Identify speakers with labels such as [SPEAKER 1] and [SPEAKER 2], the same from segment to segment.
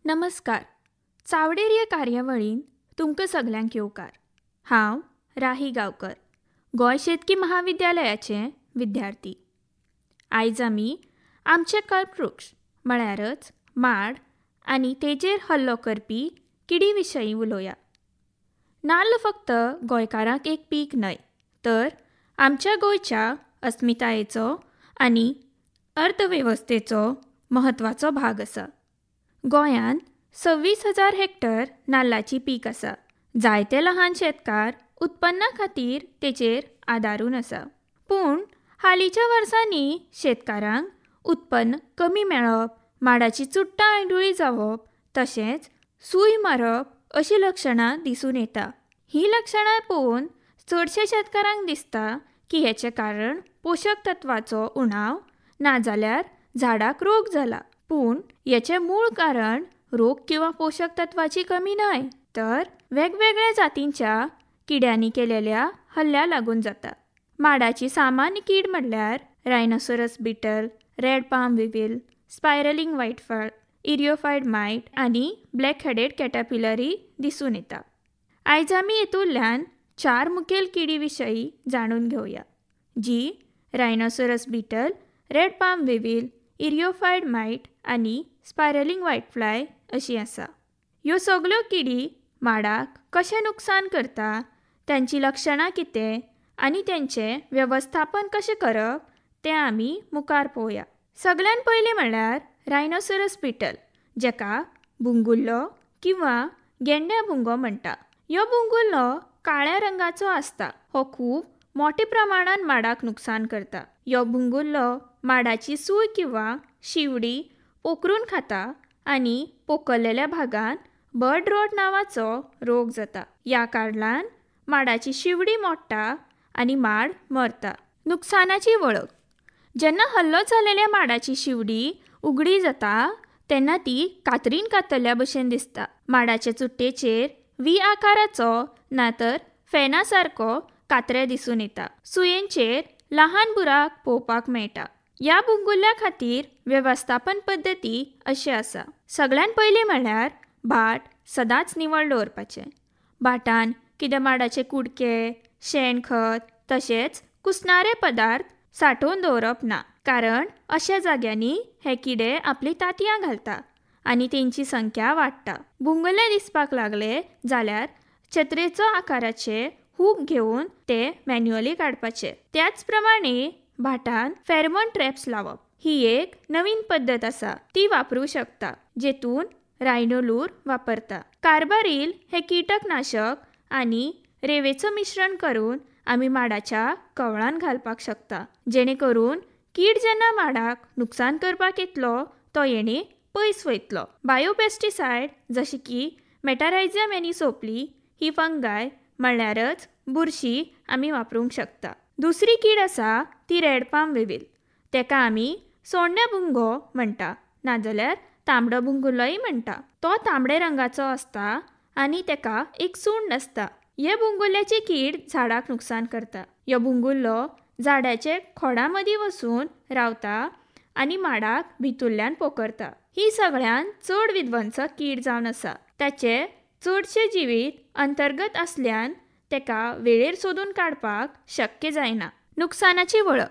[SPEAKER 1] नमस्कार. चावडेर ह्या कार्यावळीन तुमकां सगल्यांक येवकार. हांव राही गांवकर, गोंय शेतकी महाविद्यालयाचे विद्यार्थी. आयज आमी आमचे कल्पवृक्ष म्हळ्यारच माड आनी तेजेर हल्लो करपी किडी विशयी उलोवया. नाल्ल फक्त गोंयकारांक एक पीक न्हय, तर आमच्या गोंयच्या अस्मितायेचो आनी अर्थवेवस्थेचो महत्वाचो भाग आसा. गोंयांत 26,000 हेक्टर नाल्लाची पीक आसा. जायते ल्हान शेतकार उत्पन्ना खातीर तेचेर आदारून आसा. पूण हालींच्या वर्सांनी शेतकारांक उत्पन्न कमी मेळप, माडाची चुडटां आयडुळी जावप तशेंच सूय मारप अशीं लक्षणां दिसून येता. ही लक्षणां पळोवन चडशे शेतकारांक दिसता की हेचें कारण पोशक तत्वाचो उणाव नाजाल्यार झाडाक रोग जाला. पूण हेचें मूळ कारण रोग किंवा पोशक तत्वाची कमी न्हय, तर वेगवेगळ्या जातींच्या किड्यांनी केलेल्या हल्ल्या लागून जाता. माडाची सामान्य कीड म्हणल्यार rhinoceros beetle, red palm weevil, spiralling whitefly, eriophyid mite आनी ब्लॅक हेडेड कॅटरपिलरय दिसून येता. आयज आमी हेतूंतल्यान 4 मुखेल किडी विशयी जाणून घेवया, जी rhinoceros beetle, red palm weevil, eriophyid mite आनी स्पायरलिंग व्हायटफ्लाय अशी आसा. ह्यो सगल्यो किडी माडाक कशें नुकसान करता, त्यांची लक्षणां कितें आनी तेंचें वेवस्थापन कशें करप तें आमी मुखार पळोवया. सगळ्यान पयलीं म्हणल्यार रायनोसरस बीटल, जेका बुंगुल्लो किंवा गेंड्या बुंगो म्हणटा. ह्यो बुंगुल्लो काळ्या रंगाचो आसता. हो खूब मोठ्या प्रमाणात माडाक नुकसान करता. ह्यो बुंगुल्लो माडाची सूय किंवा शिवडी पोखरून खाता आनी पोखलेल्या भागांत बर्ड रॉट नांवाचो रोग जाता. ह्या कारणान माडाची शिवडी मोडटा आनी माड मरता. नुकसानाची वळख: जेन्ना हल्लो जालेल्या माडाची शिवडी उगडी जाता तेन्ना ती कातरीन कातरल्या भशेन दिसता. माडाच्या चुट्टेचेर व्ही आकाराचो नातर फेना सारको कात्रे दिसून येता. सुयेंचेर ल्हान बुराक पळोवपाक मेळटा. ह्या बुंगुल्ल्या खातीर वेवस्थापन पद्दती अशी आसा. सगळ्यान पयलीं म्हणल्यार भाट सदांच निवळ दवरपाचें. भाटान कितें माडाचे कुडके, शेणखत तशेंच कुसणारे पदार्थ सांठोवन दवरप ना, कारण अशा जाग्यांनी हे किडे आपली तांतयां घालता आनी तेंची संख्या वाडटा. बुंगुल्ले दिसपाक लागले जाल्यार छत्रेचो आकाराचे हूक घेवन ते मॅन्युअली काडपाचे. त्याच प्रमाणे भाटान फेरोमोन ट्रॅप्स लावप. ही एक नवीन पद्दत आसा, ती वापरूं शकता, जेतून रायनोलूर वापरता. कार्बारील हे कीटकनाशक आनी रेवेचो मिश्रण करून आमी माडाच्या कवळान घालपाक शकता, जेणे करून कीड जेन्ना माडाक नुकसान करपाक येतलो तो येणे पयस वयतलो. बायोपेस्टिसायड जशी की मेटारायझियम एनिसोप्ली ही फंगाय म्हणल्यारच बुरशी आमी वापरूंक शकता. दुसरी कीड आसा ती रेड पाम विविल. तेका आमी सोंड्या बुंगो म्हणटा नाजाल्यार तांबडो बुंगुल्लोय म्हणटा. तो तांबडे रंगाचो आसता आनी तेका एक सूंड आसता. हे बुंगुल्ल्याची कीड झाडाक नुकसान करता. ह्यो बुंगुल्लो झाडाचे खोडां मदीं वचून रावता आनी माडाक भितुरल्यान पोखरता. ही सगळ्यान चड विध्वंसक कीड जावन आसा. ताचे चडशे जिवीत अंतर्गत आसल्यान तेका वेळेर सोदून काडपाक शक्य जायना. नुकसानाची वळख: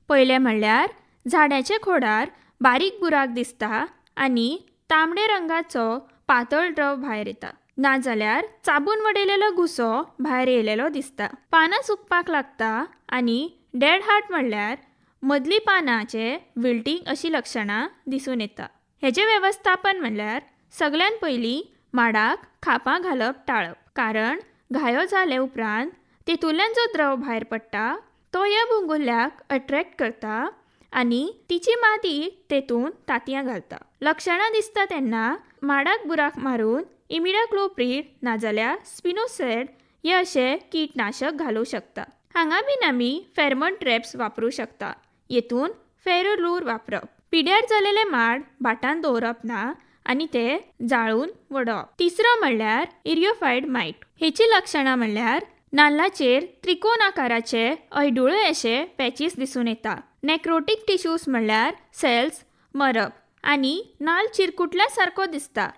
[SPEAKER 1] पयलें म्हणल्यार झाडाच्या खोडार बारीक बुराक दिसता आनी तांबडे रंगाचो पातळ द्रव भायर येता, नाजाल्यार चाबून वडयलेलो घुसो भायर येयलेलो दिसता. पानां सुकपाक लागता आनी डेड हार्ट म्हणल्यार मदली पानांचे विल्टिंग अशी लक्षणां दिसून येता. हेचे वेवस्थापन म्हणल्यार सगळ्यान पयलीं माडाक खापां घालप टाळप, कारण घायो जाले उपरांत तेतूंतल्यान जो द्रव भायर पडटा तो ह्या बुंगुल्ल्याक अट्रॅक्ट करता आनी तिची मादी तेतून तांतयां घालता. लक्षणां दिसता तेन्ना माडाक बुराक मारून इमिडाक्लोप्रीड नाजाल्यार स्पिनोसेड हे अशे कीटनाशक घालूं शकता. हांगा बीन आमी फेरोमोन ट्रॅप्स वापरूं शकता. येतून फेरोलूर वापरप. पिड्यार जालेले माड भाटान दवरप ना आनी ते जाळून वडोवप. तिसरो म्हणल्यार इरिओफायड मायट. हेची लक्षणां म्हणल्यार नाल्लाचेर त्रिकोण आकाराचे ऐडुळे अशे पॅचीस दिसून येता. नेक्रोटीक टिश्यूज म्हणल्यार सेल्स मरप आनी नाल्ल चिरकुटल्या सारको दिसता.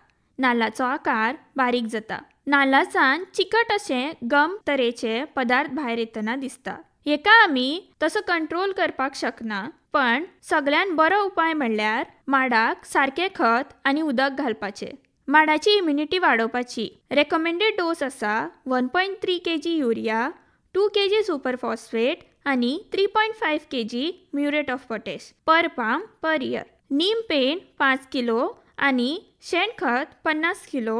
[SPEAKER 1] नाल्लाचो आकार बारीक जाता. नाल्लासान चिकट अशें गम तरेचे पदार्थ भायर येतना दिसता. हेका आमी तसो कंट्रोल करपाक शकना, पण सगळ्यान बरो उपाय म्हणल्यार माडाक सारकें खत आनी उदक घालपाचें. माडाची इम्युनिटी वाडोवपाची रेकमेंडेड डोस आसा 1.3 kg urea, 2 kg super phosphate आनी 3.5 kg म्युरेट ऑफ पोटॅश पर पाम पर इयर. नीम पेंट 5 किलो आनी शेणखत 50 किलो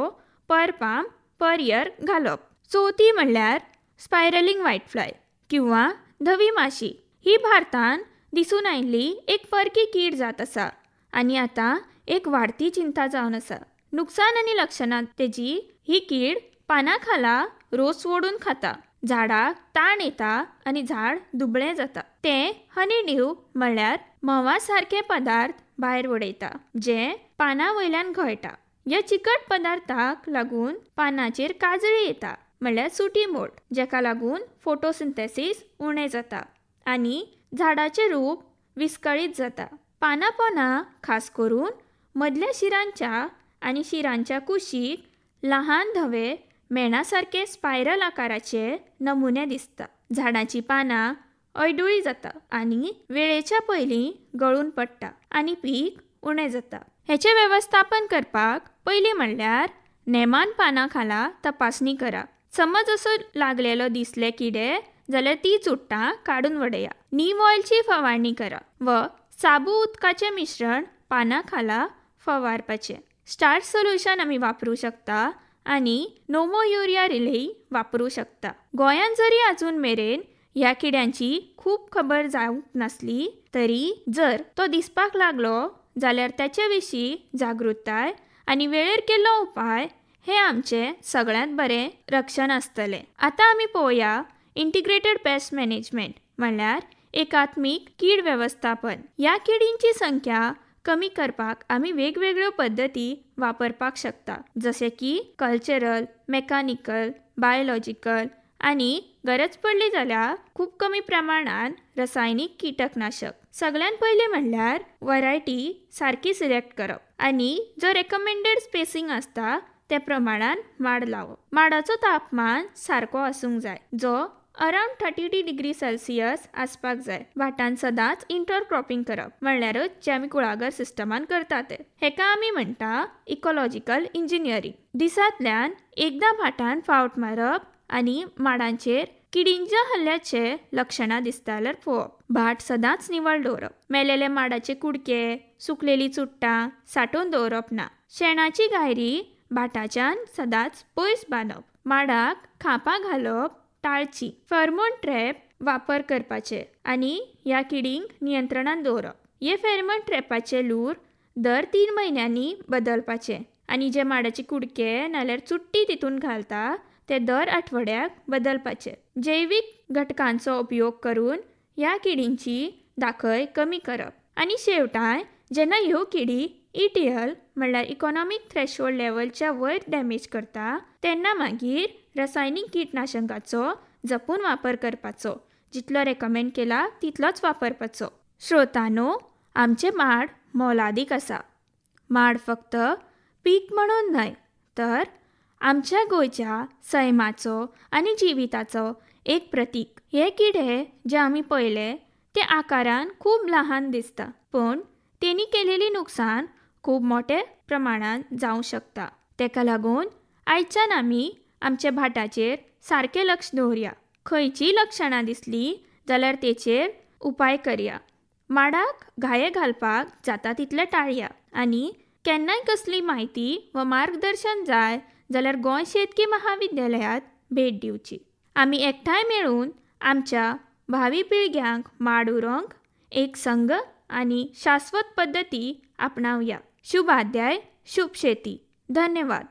[SPEAKER 1] पर पाम पर इयर घालप. चवथी म्हणल्यार स्पायरलिंग व्हायटफ्लाय किंवा धवी माशी. ही भारतान दिसून आयिल्ली एक परकी कीड जात आसा आनी आतां एक वाडती चिंता जावन आसा. नुकसान आनी लक्षणां तेजी ही कीड पानां खाला रोस ओडून खाता, झाडाक ताण येता आनी झाड दुबळें जाता. तें हनी ड्यू म्हणल्यार म्होंवा सारके पदार्थ भायर उडयता जे पानां वयल्यान घळटा. ह्या चिकट पदार्थाक लागून पानांचेर काजळी येता म्हणल्यार सुटी मोड, जेका लागून फोटोसिंथेसीस उणें जाता आनी झाडाचें रूप विस्कळीत जाता. पानां पोंदां खास करून मदल्या शिरांच्या आनी शिरांच्या कुशीक ल्हान धवे मेणा सारके स्पायरल आकाराचे नमुने दिसता. झाडाची पानां अळडुळी जाता आनी वेळेच्या पयलीं गळून पडटा आनी पीक उणें जाता. हेचें वेवस्थापन करपाक पयलीं म्हणल्यार नेमान पानां खाला तपासणी करा. समज असो लागलेलो दिसले किडे जाल्यार ती चुट्टां काडून वडया. नीम ऑयलची फवारणी करा व साबू उदकाचें मिश्रण पानां खाला फवारपाचें. स्टार्च सोल्युशन आमी वापरूं शकता आनी नोमो युरिया रिलेय वापरूं शकता. गोंयांत जरी आजून मेरेन ह्या किड्यांची खूब खबर जावंक नासली तरी जर तो दिसपाक लागलो जाल्यार त्याचे विशीं जागृताय आनी वेळेर केल्लो उपाय हे आमचें सगळ्यांत बरें रक्षण आसतलें. आतां आमी पळोवया इंटिग्रेटेड पेस्ट मॅनेजमेंट म्हणल्यार एकात्मीक कीड वेवस्थापन. ह्या किडींची संख्या कमी करपाक आमी वेगवेगळ्यो पद्दती वापरपाक शकता, जशे की कल्चरल, मेकॅनिकल, बायोलॉजिकल आनी गरज पडली जाल्यार खूब कमी प्रमाणात रसायनीक कीटकनाशक. सगळ्यान पयलीं म्हणल्यार वरायटी सारकी सिलेक्ट करप आनी जो रेकमेंडेड स्पेसिंग आसता त्या प्रमाणान माड लावप. माडाचो तापमान सारको आसूंक जाय जो अरावंड 30 डिग्री सेल्सियस आसपाक जाय. भाटान सदांच इंटरक्रॉपिंग करप म्हणल्यारच जे आमी कुळागर सिस्टमान करता ते. हेका आमी म्हणटा इकॉलॉजिकल इंजिनियरिंग. दिसांतल्यान एकदां भाटान फावट मारप आनी माडांचेर किडींच्या हल्ल्याचे लक्षणां दिसता जाल्यार पळोवप. भाट सदांच निवळ दवरप. मेलेले माडाचे कुडके, सुकलेली चुट्टां सांठोवन दवरप ना. शेणाची गायरी भाटाच्यान सदांच पयस बांदप. माडाक खांपां घालप टाळची. फेरोमोन ट्रॅप वापर करपाचे आनी ह्या किडींक नियंत्रणान दवरप. हे फेरोमोन ट्रॅपाचे लूर दर 3 म्हयन्यांनी बदलपाचे आनी जे माडाचे कुडके नाल्यार चुट्टी तितून घालता ते दर आठवड्याक बदलपाचे. जैवीक घटकांचो उपयोग करून ह्या किडींची दाखय कमी करप. आनी शेवटाय जेन्ना ह्यो किडी ETL म्हणल्यार इकॉनॉमिक थ्रेशोल्ड लेवलच्या वयर डॅमेज करता तेन्ना मागीर रासायनीक कीटनाशकांचो जपून वापर करपाचो. जितलो रेकमेंड केला तितलोच वापरपाचो. श्रोतानो, आमचे माड मोलादीक आसा. माड फक्त पीक म्हणून न्हय तर आमच्या गोंयच्या सैमाचो आनी जिविताचो एक प्रतीक. हे किडे जे आमी पळयले ते आकारान खूब ल्हान दिसता, पूण तेणी केलेली नुकसान खूब मोठे प्रमाणात जावंक शकता. तेका लागून आयच्यान आमी आमच्या भाटाचेर सारकें लक्ष दवरया. खंयचीय लक्षणां दिसली जाल्यार तेचेर उपाय करया. माडाक घाये घालपाक जाता तितले टाळया आनी केन्नाय कसली म्हायती व मार्गदर्शन जाय जाल्यार गोंय शेतकी महाविद्यालयात भेट दिवची. आमी एकठांय मेळून आमच्या भावी पिळग्यांक माड उरोवंक एक संघ आनी शाश्वत पद्दती आपणावया. शुभ अध्याय, शुभ शेती. धन्यवाद.